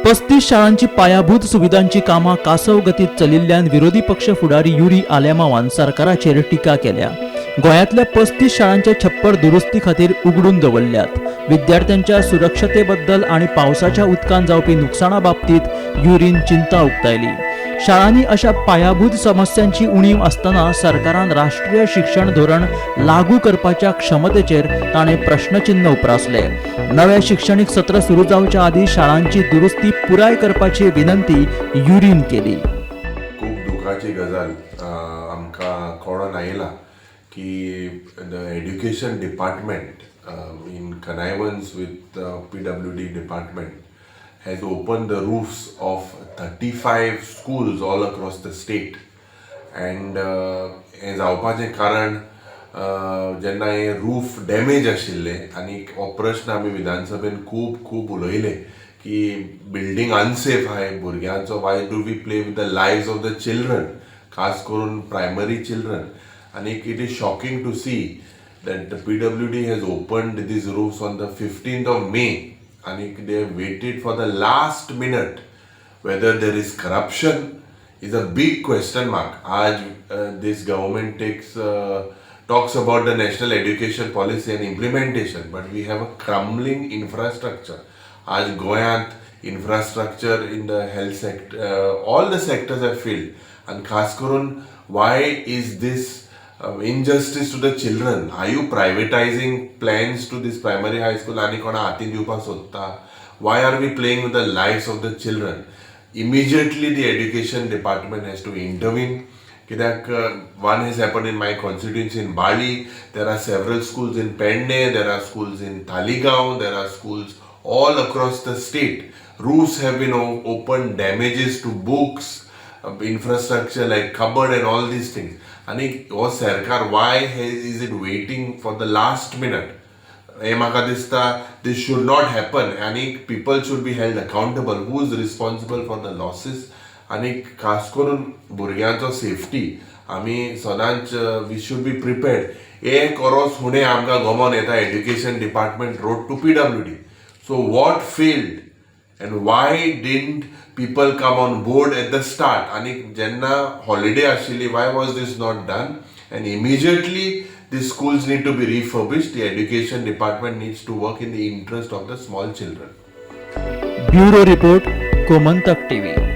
35 शाळांची पायाभूत सुविधांची कामां कासव गतीत चलिल्ल्यान विरोधी पक्ष फुडारी युरी आलेमावान सरकाराचेर टिका केल्या. गोंयांतल्या 35 शाळांच्या छप्पर दुरुस्ती खातीर उगडून दवरल्यात. विद्यार्थ्यांच्या सुरक्षते बद्दल आणि पावसाच्या उदकान जावपी नुकसाणा बाबतीत युरीन चिंता उक्तायली. शाळांनी अशा पायाभूत समस्यांची उणीव आसतना सरकारान राष्ट्रीय शिक्षण धोरण लागू करपाच्या क्षमतेचेर ताणें प्रश्नचिन्ह उप्रासले. नवे शिक्षणीक सत्र सुरू जावच्या आदी शाळांची दुरुस्ती पुराय करपाची विनंती युरीन केली. खूप दुखाची गजाल आमकां कळोन आयला की the education department in connivance with PWD department has opened the roofs of 35 schools all across the state and हे जावपाचें कारण जेन्ना हे रूफ डॅमेज आशिल्ले आनी हो प्रश्न आमी विधानसभेन खूब उलयले की बिल्डींग अनसेफ आहाय भुरग्यांचो why do we play with the lives of the children खास करून प्रायमरी चिल्ड्रन आनी it is shocking to see that the PWD has opened these roofs on the 15th of May and they have waited for the last minute. Whether there is corruption is a big question mark. This government talks about the national education policy and implementation, but we have a crumbling infrastructure. Goyant infrastructure in the health sector, all the sectors are failed. And khas karun, why is this injustice to the children? Are you privatizing plans to this primary high school ani kona hatin diwpa sotta? Why are we playing with the lives of the children? Immediately the education department has to intervene. Kidak one has happened in my constituency in Bali. There are several schools in Penne, there are schools in Taligaon, there are schools all across the state. Roofs have been opened, damages to books, infrastructure like cupboard and all these things. आणि हो सरकार why is it waiting for the last minute? हे म्हाका दिसता this should not happen आणि people should be held accountable. Who is responsible for the losses? आणि खास करून भुरग्यांचो सेफ्टी आमी सदांच we should be prepared. एक ओरोस फुडें आमकां गमोन येता education department road to PWD. So what failed? And why didn't people come on board at the start? And jenna holiday ashili, why was this not done? And immediately the schools need to be refurbished. The education department needs to work in the interest of the small children. Bureau Report, Gomantak TV.